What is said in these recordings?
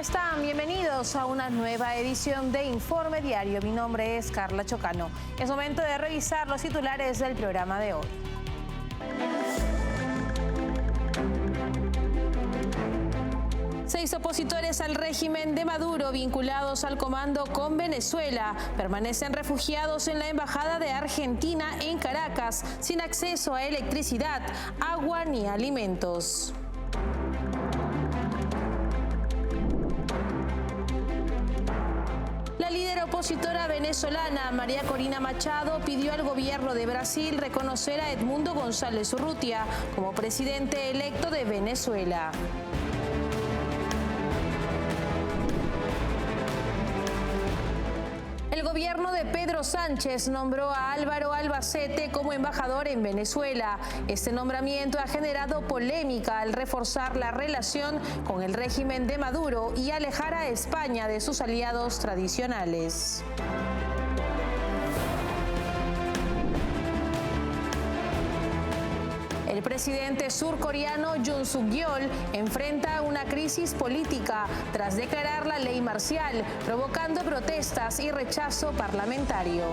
están? Bienvenidos a una nueva edición de Informe Diario. Mi nombre es Carla Chocano. Es momento de revisar los titulares del programa de hoy. Seis opositores al régimen de Maduro vinculados al comando con Venezuela permanecen refugiados en la Embajada de Argentina en Caracas sin acceso a electricidad, agua ni alimentos. La líder opositora venezolana María Corina Machado pidió al gobierno de Brasil reconocer a Edmundo González Urrutia como presidente electo de Venezuela. El gobierno de Pedro Sánchez nombró a Álvaro Albacete como embajador en Venezuela. Este nombramiento ha generado polémica al reforzar la relación con el régimen de Maduro y alejar a España de sus aliados tradicionales. El presidente surcoreano Yoon Suk-yeol enfrenta una crisis política tras declarar la ley marcial, provocando protestas y rechazo parlamentario.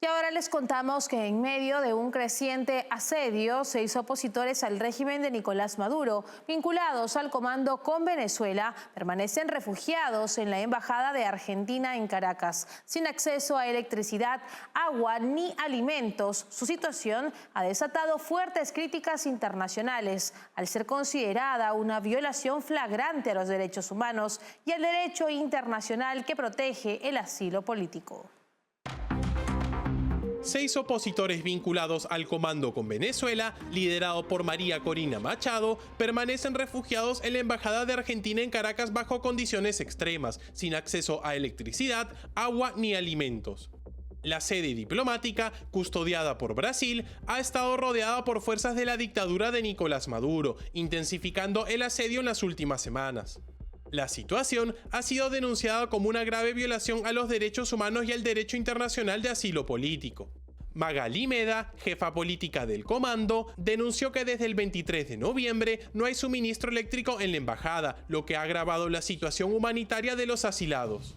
Y ahora les contamos que en medio de un creciente asedio, 6 opositores al régimen de Nicolás Maduro, vinculados al comando con Venezuela, permanecen refugiados en la Embajada de Argentina en Caracas, sin acceso a electricidad, agua ni alimentos. Su situación ha desatado fuertes críticas internacionales, al ser considerada una violación flagrante a los derechos humanos y al derecho internacional que protege el asilo político. 6 opositores vinculados al comando con Venezuela, liderado por María Corina Machado, permanecen refugiados en la Embajada de Argentina en Caracas bajo condiciones extremas, sin acceso a electricidad, agua ni alimentos. La sede diplomática, custodiada por Brasil, ha estado rodeada por fuerzas de la dictadura de Nicolás Maduro, intensificando el asedio en las últimas semanas. La situación ha sido denunciada como una grave violación a los derechos humanos y al derecho internacional de asilo político. Magali Meda, jefa política del comando, denunció que desde el 23 de noviembre no hay suministro eléctrico en la embajada, lo que ha agravado la situación humanitaria de los asilados.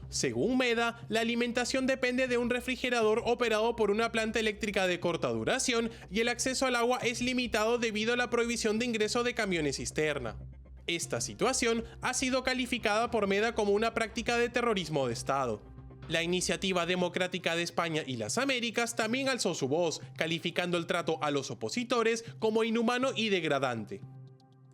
Según Meda, la alimentación depende de un refrigerador operado por una planta eléctrica de corta duración y el acceso al agua es limitado debido a la prohibición de ingreso de camiones cisterna. Esta situación ha sido calificada por Meda como una práctica de terrorismo de Estado. La Iniciativa Democrática de España y las Américas también alzó su voz, calificando el trato a los opositores como inhumano y degradante.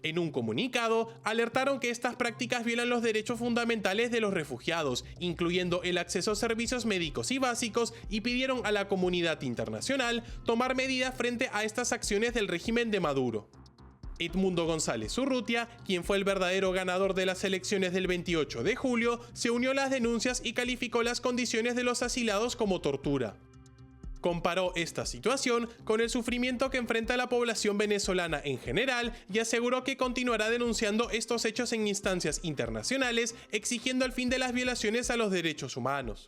En un comunicado, alertaron que estas prácticas violan los derechos fundamentales de los refugiados, incluyendo el acceso a servicios médicos y básicos, y pidieron a la comunidad internacional tomar medidas frente a estas acciones del régimen de Maduro. Edmundo González Urrutia, quien fue el verdadero ganador de las elecciones del 28 de julio, se unió a las denuncias y calificó las condiciones de los asilados como tortura. Comparó esta situación con el sufrimiento que enfrenta la población venezolana en general y aseguró que continuará denunciando estos hechos en instancias internacionales, exigiendo el fin de las violaciones a los derechos humanos.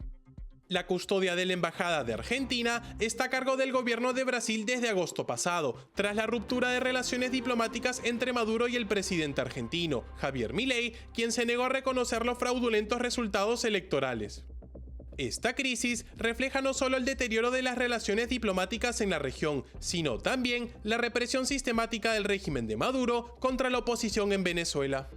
La custodia de la Embajada de Argentina está a cargo del gobierno de Brasil desde agosto pasado, tras la ruptura de relaciones diplomáticas entre Maduro y el presidente argentino, Javier Milei, quien se negó a reconocer los fraudulentos resultados electorales. Esta crisis refleja no solo el deterioro de las relaciones diplomáticas en la región, sino también la represión sistemática del régimen de Maduro contra la oposición en Venezuela.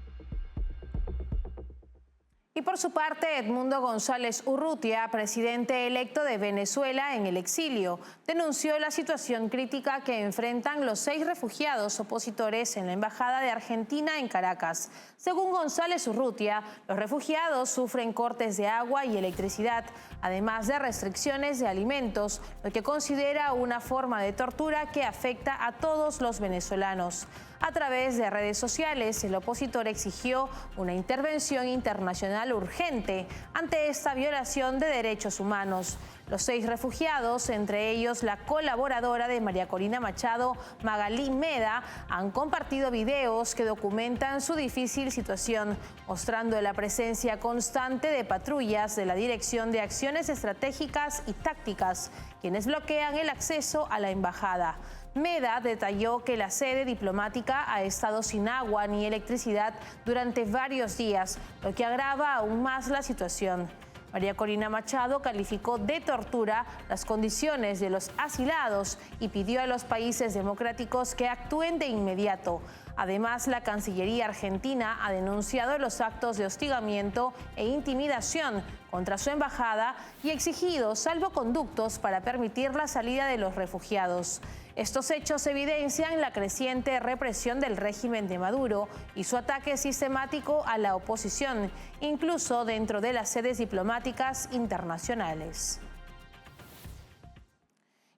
Y por su parte, Edmundo González Urrutia, presidente electo de Venezuela en el exilio, denunció la situación crítica que enfrentan los 6 refugiados opositores en la Embajada de Argentina en Caracas. Según González Urrutia, los refugiados sufren cortes de agua y electricidad, además de restricciones de alimentos, lo que considera una forma de tortura que afecta a todos los venezolanos. A través de redes sociales, el opositor exigió una intervención internacional urgente ante esta violación de derechos humanos. Los 6 refugiados, entre ellos la colaboradora de María Corina Machado, Magalí Meda, han compartido videos que documentan su difícil situación, mostrando la presencia constante de patrullas de la Dirección de Acciones Estratégicas y Tácticas, quienes bloquean el acceso a la embajada. Meda detalló que la sede diplomática ha estado sin agua ni electricidad durante varios días, lo que agrava aún más la situación. María Corina Machado calificó de tortura las condiciones de los asilados y pidió a los países democráticos que actúen de inmediato. Además, la Cancillería argentina ha denunciado los actos de hostigamiento e intimidación contra su embajada y exigido salvoconductos para permitir la salida de los refugiados. Estos hechos evidencian la creciente represión del régimen de Maduro y su ataque sistemático a la oposición, incluso dentro de las sedes diplomáticas internacionales.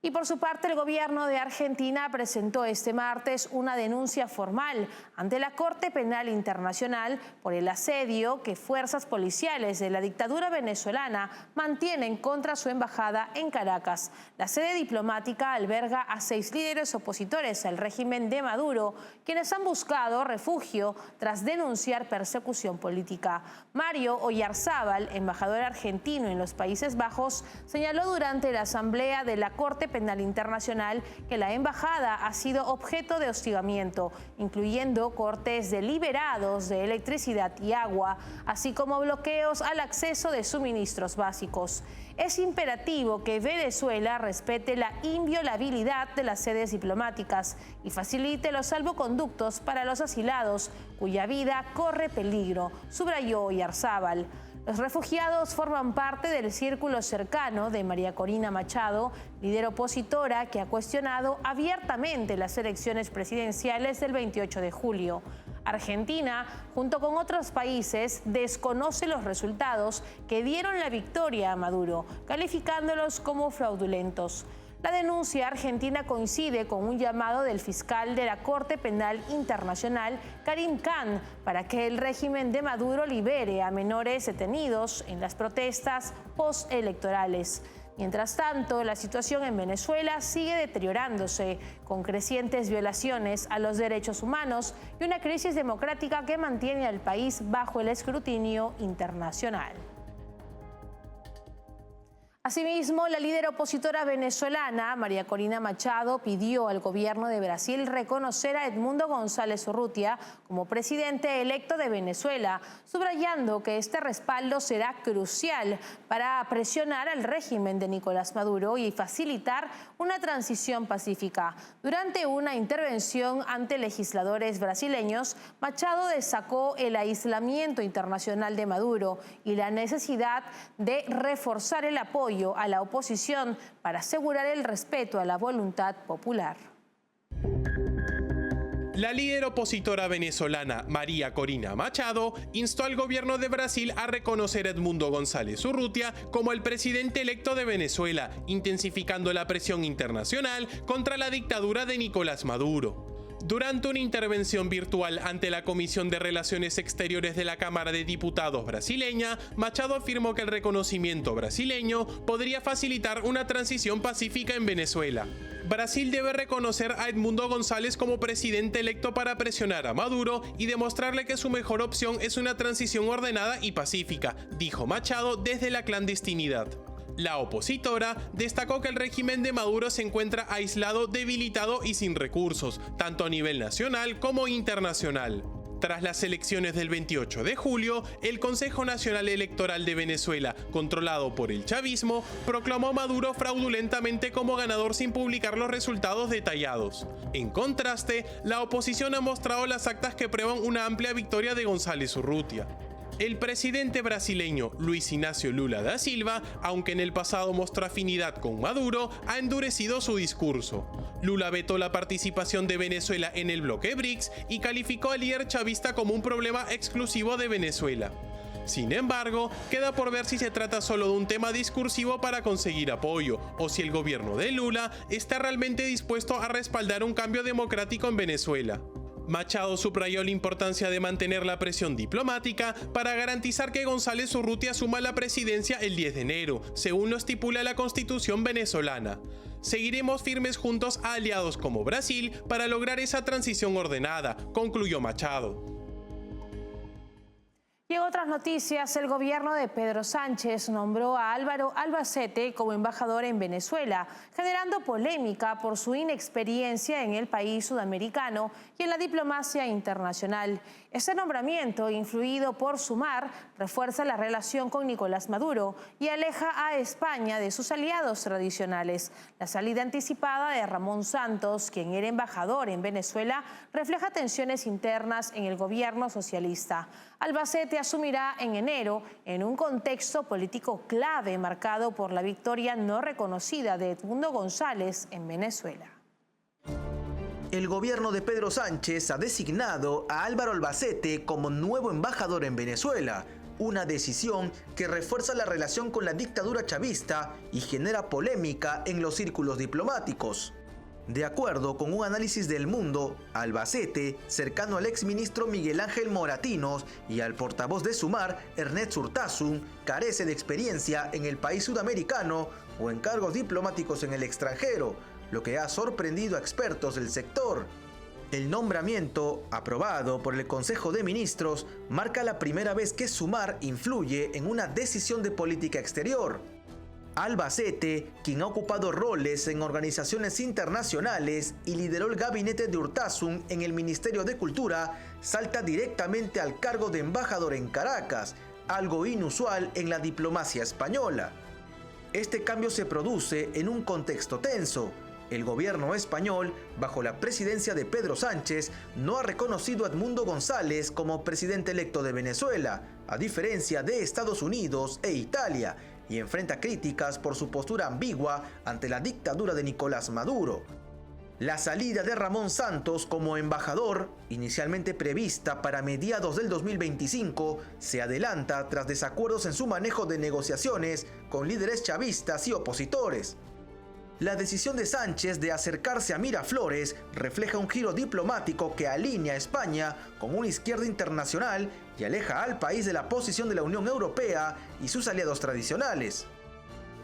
Y por su parte, el gobierno de Argentina presentó este martes una denuncia formal ante la Corte Penal Internacional por el asedio que fuerzas policiales de la dictadura venezolana mantienen contra su embajada en Caracas. La sede diplomática alberga a 6 líderes opositores al régimen de Maduro, quienes han buscado refugio tras denunciar persecución política. Mario Oyarzábal, embajador argentino en los Países Bajos, señaló durante la asamblea de la Corte Penal Internacional que la embajada ha sido objeto de hostigamiento, incluyendo cortes deliberados de electricidad y agua, así como bloqueos al acceso de suministros básicos. Es imperativo que Venezuela respete la inviolabilidad de las sedes diplomáticas y facilite los salvoconductos para los asilados cuya vida corre peligro, subrayó Oyarzábal. Los refugiados forman parte del círculo cercano de María Corina Machado, líder opositora que ha cuestionado abiertamente las elecciones presidenciales del 28 de julio. Argentina, junto con otros países, desconoce los resultados que dieron la victoria a Maduro, calificándolos como fraudulentos. La denuncia argentina coincide con un llamado del fiscal de la Corte Penal Internacional, Karim Khan, para que el régimen de Maduro libere a menores detenidos en las protestas postelectorales. Mientras tanto, la situación en Venezuela sigue deteriorándose, con crecientes violaciones a los derechos humanos y una crisis democrática que mantiene al país bajo el escrutinio internacional. Asimismo, la líder opositora venezolana, María Corina Machado, pidió al gobierno de Brasil reconocer a Edmundo González Urrutia como presidente electo de Venezuela, subrayando que este respaldo será crucial para presionar al régimen de Nicolás Maduro y facilitar una transición pacífica. Durante una intervención ante legisladores brasileños, Machado destacó el aislamiento internacional de Maduro y la necesidad de reforzar el apoyo a la oposición para asegurar el respeto a la voluntad popular. La líder opositora venezolana María Corina Machado instó al gobierno de Brasil a reconocer a Edmundo González Urrutia como el presidente electo de Venezuela, intensificando la presión internacional contra la dictadura de Nicolás Maduro. Durante una intervención virtual ante la Comisión de Relaciones Exteriores de la Cámara de Diputados brasileña, Machado afirmó que el reconocimiento brasileño podría facilitar una transición pacífica en Venezuela. Brasil debe reconocer a Edmundo González como presidente electo para presionar a Maduro y demostrarle que su mejor opción es una transición ordenada y pacífica, dijo Machado desde la clandestinidad. La opositora destacó que el régimen de Maduro se encuentra aislado, debilitado y sin recursos, tanto a nivel nacional como internacional. Tras las elecciones del 28 de julio, el Consejo Nacional Electoral de Venezuela, controlado por el chavismo, proclamó a Maduro fraudulentamente como ganador sin publicar los resultados detallados. En contraste, la oposición ha mostrado las actas que prueban una amplia victoria de González Urrutia. El presidente brasileño Luis Ignacio Lula da Silva, aunque en el pasado mostró afinidad con Maduro, ha endurecido su discurso. Lula vetó la participación de Venezuela en el bloque BRICS y calificó al líder chavista como un problema exclusivo de Venezuela. Sin embargo, queda por ver si se trata solo de un tema discursivo para conseguir apoyo, o si el gobierno de Lula está realmente dispuesto a respaldar un cambio democrático en Venezuela. Machado subrayó la importancia de mantener la presión diplomática para garantizar que González Urrutia asuma la presidencia el 10 de enero, según lo estipula la Constitución venezolana. Seguiremos firmes juntos a aliados como Brasil para lograr esa transición ordenada, concluyó Machado. Y en otras noticias, el gobierno de Pedro Sánchez nombró a Álvaro Albacete como embajador en Venezuela, generando polémica por su inexperiencia en el país sudamericano y en la diplomacia internacional. Este nombramiento, influido por Sumar, refuerza la relación con Nicolás Maduro y aleja a España de sus aliados tradicionales. La salida anticipada de Ramón Santos, quien era embajador en Venezuela, refleja tensiones internas en el gobierno socialista. Albacete asumirá en enero en un contexto político clave marcado por la victoria no reconocida de Edmundo González en Venezuela. El gobierno de Pedro Sánchez ha designado a Álvaro Albacete como nuevo embajador en Venezuela, una decisión que refuerza la relación con la dictadura chavista y genera polémica en los círculos diplomáticos. De acuerdo con un análisis del Mundo, Albacete, cercano al exministro Miguel Ángel Moratinos y al portavoz de Sumar, Ernest Urtasun, carece de experiencia en el país sudamericano o en cargos diplomáticos en el extranjero, lo que ha sorprendido a expertos del sector. El nombramiento, aprobado por el Consejo de Ministros, marca la primera vez que Sumar influye en una decisión de política exterior. Albacete, quien ha ocupado roles en organizaciones internacionales y lideró el gabinete de Urtasun en el Ministerio de Cultura, salta directamente al cargo de embajador en Caracas, algo inusual en la diplomacia española. Este cambio se produce en un contexto tenso. El gobierno español, bajo la presidencia de Pedro Sánchez, no ha reconocido a Edmundo González como presidente electo de Venezuela, a diferencia de Estados Unidos e Italia, y enfrenta críticas por su postura ambigua ante la dictadura de Nicolás Maduro. La salida de Ramón Santos como embajador, inicialmente prevista para mediados del 2025, se adelanta tras desacuerdos en su manejo de negociaciones con líderes chavistas y opositores. La decisión de Sánchez de acercarse a Miraflores refleja un giro diplomático que alinea a España con una izquierda internacional y aleja al país de la posición de la Unión Europea y sus aliados tradicionales.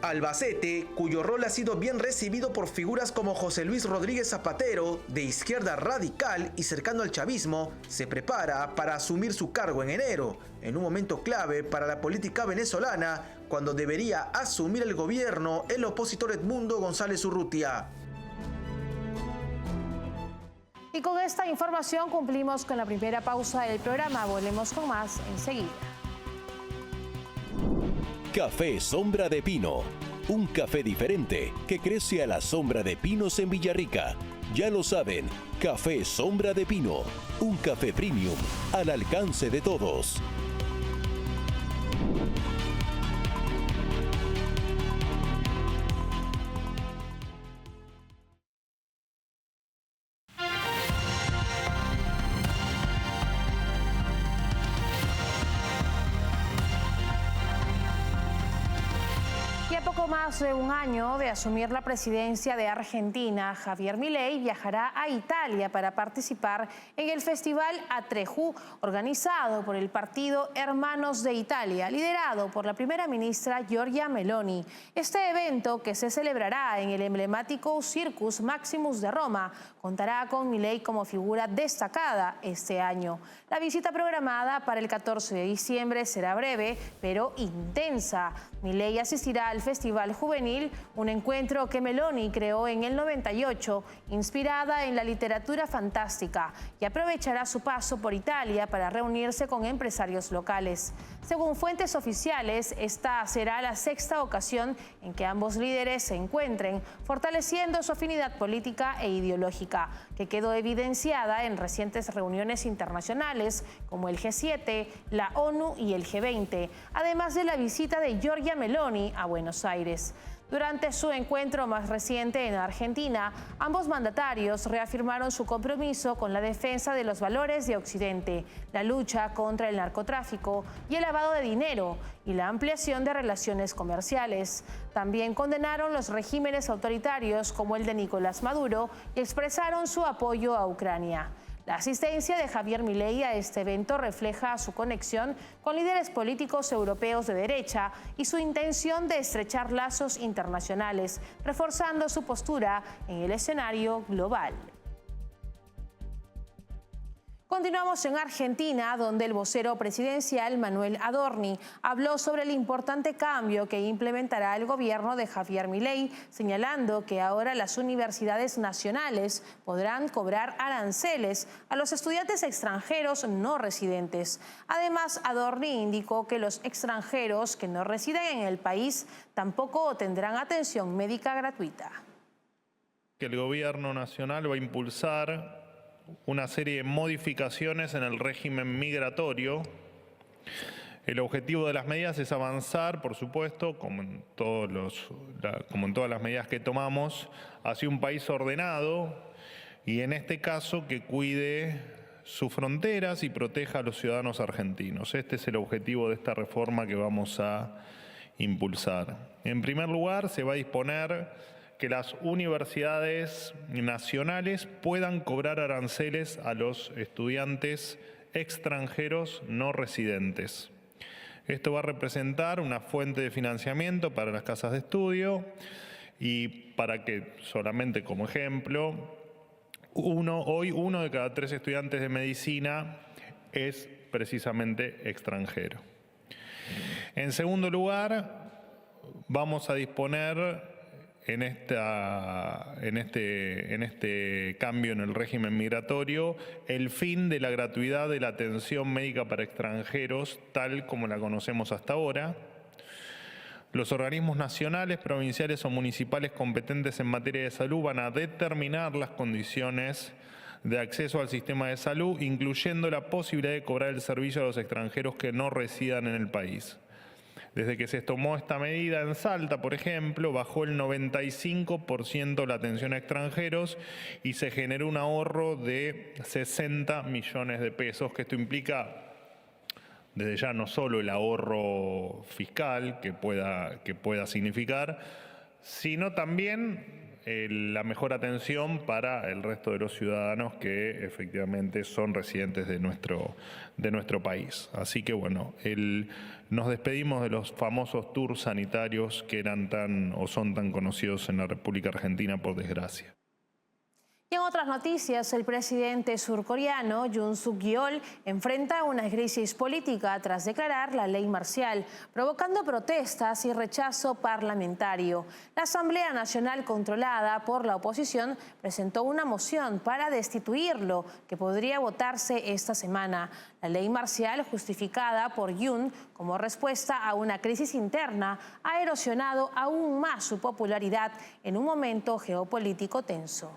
Albacete, cuyo rol ha sido bien recibido por figuras como José Luis Rodríguez Zapatero, de izquierda radical y cercano al chavismo, se prepara para asumir su cargo en enero, en un momento clave para la política venezolana, cuando debería asumir el gobierno el opositor Edmundo González Urrutia. Y con esta información cumplimos con la primera pausa del programa. Volvemos con más enseguida. Café Sombra de Pino, un café diferente que crece a la sombra de pinos en Villarrica. Ya lo saben, Café Sombra de Pino, un café premium al alcance de todos. Más de un año de asumir la presidencia de Argentina, Javier Milei viajará a Italia para participar en el Festival Atreju, organizado por el partido Hermanos de Italia, liderado por la primera ministra Giorgia Meloni. Este evento, que se celebrará en el emblemático Circus Maximus de Roma, contará con Milei como figura destacada este año. La visita programada para el 14 de diciembre será breve, pero intensa. Milei asistirá al Festival Juvenil, un encuentro que Meloni creó en el 98, inspirada en la literatura fantástica, y aprovechará su paso por Italia para reunirse con empresarios locales. Según fuentes oficiales, esta será la sexta ocasión en que ambos líderes se encuentren, fortaleciendo su afinidad política e ideológica, que quedó evidenciada en recientes reuniones internacionales como el G7, la ONU y el G20, además de la visita de Giorgia Meloni a Buenos Aires. Durante su encuentro más reciente en Argentina, ambos mandatarios reafirmaron su compromiso con la defensa de los valores de Occidente, la lucha contra el narcotráfico y el lavado de dinero y la ampliación de relaciones comerciales. También condenaron los regímenes autoritarios como el de Nicolás Maduro y expresaron su apoyo a Ucrania. La asistencia de Javier Milei a este evento refleja su conexión con líderes políticos europeos de derecha y su intención de estrechar lazos internacionales, reforzando su postura en el escenario global. Continuamos en Argentina, donde el vocero presidencial Manuel Adorni habló sobre el importante cambio que implementará el gobierno de Javier Milei, señalando que ahora las universidades nacionales podrán cobrar aranceles a los estudiantes extranjeros no residentes. Además, Adorni indicó que los extranjeros que no residen en el país tampoco tendrán atención médica gratuita. Que el gobierno nacional va a impulsar una serie de modificaciones en el régimen migratorio. El objetivo de las medidas es avanzar, por supuesto, como en todas las medidas que tomamos, hacia un país ordenado y en este caso que cuide sus fronteras y proteja a los ciudadanos argentinos. Este es el objetivo de esta reforma que vamos a impulsar. En primer lugar, se va a disponer que las universidades nacionales puedan cobrar aranceles a los estudiantes extranjeros no residentes. Esto va a representar una fuente de financiamiento para las casas de estudio y para que, solamente como ejemplo, hoy uno de cada 3 estudiantes de medicina es precisamente extranjero. En segundo lugar, vamos a disponer en este cambio en el régimen migratorio el fin de la gratuidad de la atención médica para extranjeros tal como la conocemos hasta ahora. Los organismos nacionales, provinciales o municipales competentes en materia de salud van a determinar las condiciones de acceso al sistema de salud, incluyendo la posibilidad de cobrar el servicio a los extranjeros que no residan en el país. Desde que se tomó esta medida en Salta, por ejemplo, bajó el 95% la atención a extranjeros y se generó un ahorro de 60 millones de pesos, que esto implica desde ya no solo el ahorro fiscal que pueda significar, sino también la mejor atención para el resto de los ciudadanos que efectivamente son residentes de nuestro país. Así que bueno, nos despedimos de los famosos tours sanitarios que son tan conocidos en la República Argentina, por desgracia. Y en otras noticias, el presidente surcoreano Yoon Suk-yeol enfrenta una crisis política tras declarar la ley marcial, provocando protestas y rechazo parlamentario. La Asamblea Nacional, controlada por la oposición, presentó una moción para destituirlo, que podría votarse esta semana. La ley marcial, justificada por Yoon como respuesta a una crisis interna, ha erosionado aún más su popularidad en un momento geopolítico tenso.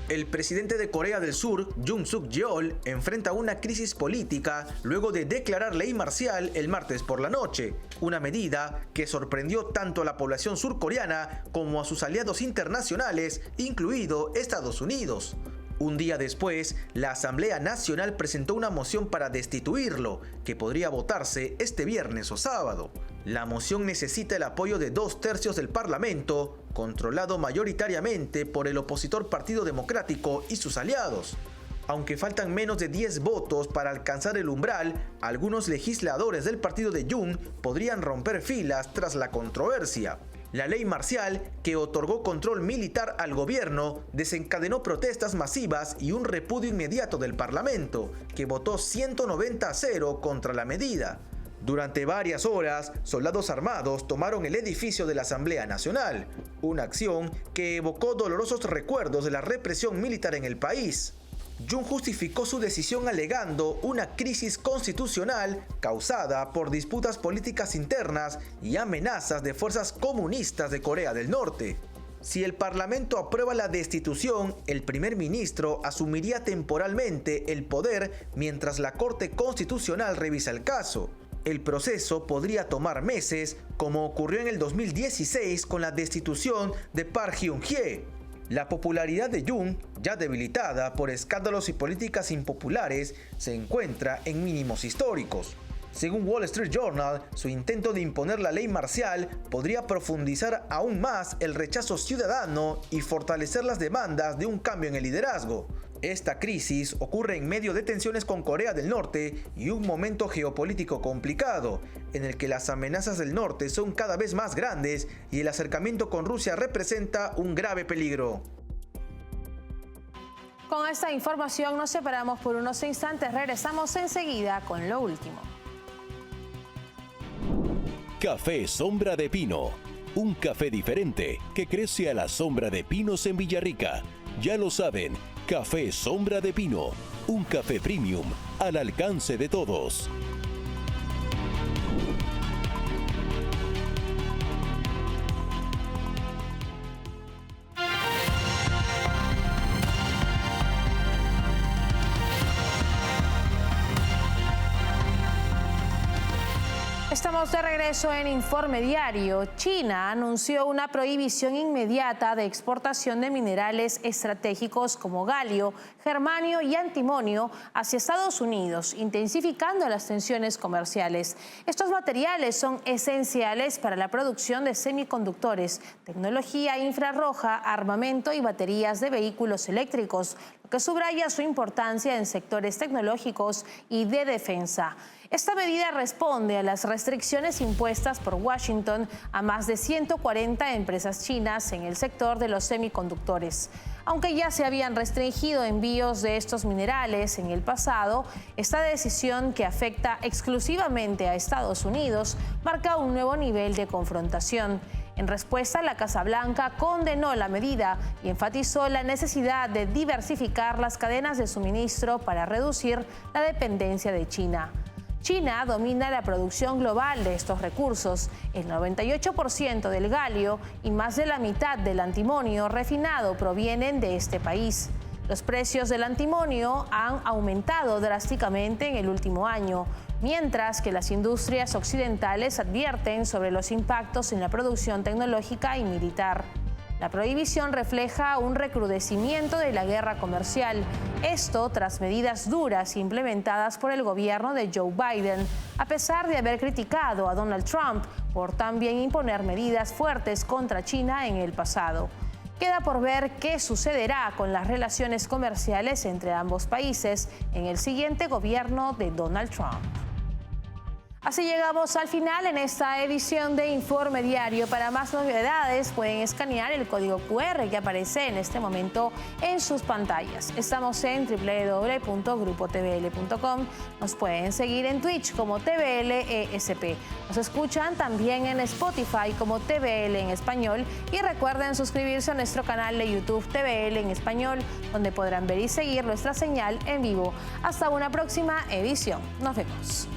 El presidente de Corea del Sur, Yoon Suk-yeol, enfrenta una crisis política luego de declarar ley marcial el martes por la noche, una medida que sorprendió tanto a la población surcoreana como a sus aliados internacionales, incluido Estados Unidos. Un día después, la Asamblea Nacional presentó una moción para destituirlo, que podría votarse este viernes o sábado. La moción necesita el apoyo de 2/3 del Parlamento, controlado mayoritariamente por el opositor Partido Democrático y sus aliados. Aunque faltan menos de 10 votos para alcanzar el umbral, algunos legisladores del partido de Yoon podrían romper filas tras la controversia. La ley marcial, que otorgó control militar al gobierno, desencadenó protestas masivas y un repudio inmediato del Parlamento, que votó 190-0 contra la medida. Durante varias horas, soldados armados tomaron el edificio de la Asamblea Nacional, una acción que evocó dolorosos recuerdos de la represión militar en el país. Yoon justificó su decisión alegando una crisis constitucional causada por disputas políticas internas y amenazas de fuerzas comunistas de Corea del Norte. Si el Parlamento aprueba la destitución, el primer ministro asumiría temporalmente el poder mientras la Corte Constitucional revisa el caso. El proceso podría tomar meses, como ocurrió en el 2016 con la destitución de Park Geun-hye. La popularidad de Yoon, ya debilitada por escándalos y políticas impopulares, se encuentra en mínimos históricos. Según Wall Street Journal, su intento de imponer la ley marcial podría profundizar aún más el rechazo ciudadano y fortalecer las demandas de un cambio en el liderazgo. Esta crisis ocurre en medio de tensiones con Corea del Norte y un momento geopolítico complicado, en el que las amenazas del norte son cada vez más grandes y el acercamiento con Rusia representa un grave peligro. Con esta información nos separamos por unos instantes, regresamos enseguida con lo último. Café Sombra de Pino, un café diferente que crece a la sombra de pinos en Villarrica. Ya lo saben, Café Sombra de Pino, un café premium al alcance de todos. Estamos de regreso en Informe Diario. China anunció una prohibición inmediata de exportación de minerales estratégicos como galio, germanio y antimonio hacia Estados Unidos, intensificando las tensiones comerciales. Estos materiales son esenciales para la producción de semiconductores, tecnología infrarroja, armamento y baterías de vehículos eléctricos, lo que subraya su importancia en sectores tecnológicos y de defensa. Esta medida responde a las restricciones impuestas por Washington a más de 140 empresas chinas en el sector de los semiconductores. Aunque ya se habían restringido envíos de estos minerales en el pasado, esta decisión, que afecta exclusivamente a Estados Unidos, marca un nuevo nivel de confrontación. En respuesta, la Casa Blanca condenó la medida y enfatizó la necesidad de diversificar las cadenas de suministro para reducir la dependencia de China. China domina la producción global de estos recursos. El 98% del galio y más de la mitad del antimonio refinado provienen de este país. Los precios del antimonio han aumentado drásticamente en el último año, mientras que las industrias occidentales advierten sobre los impactos en la producción tecnológica y militar. La prohibición refleja un recrudecimiento de la guerra comercial, esto tras medidas duras implementadas por el gobierno de Joe Biden, a pesar de haber criticado a Donald Trump por también imponer medidas fuertes contra China en el pasado. Queda por ver qué sucederá con las relaciones comerciales entre ambos países en el siguiente gobierno de Donald Trump. Así llegamos al final en esta edición de Informe Diario. Para más novedades pueden escanear el código QR que aparece en este momento en sus pantallas. Estamos en www.grupotvl.com. Nos pueden seguir en Twitch como TVLESP. Nos escuchan también en Spotify como TVL en español. Y recuerden suscribirse a nuestro canal de YouTube TVL en español, donde podrán ver y seguir nuestra señal en vivo. Hasta una próxima edición. Nos vemos.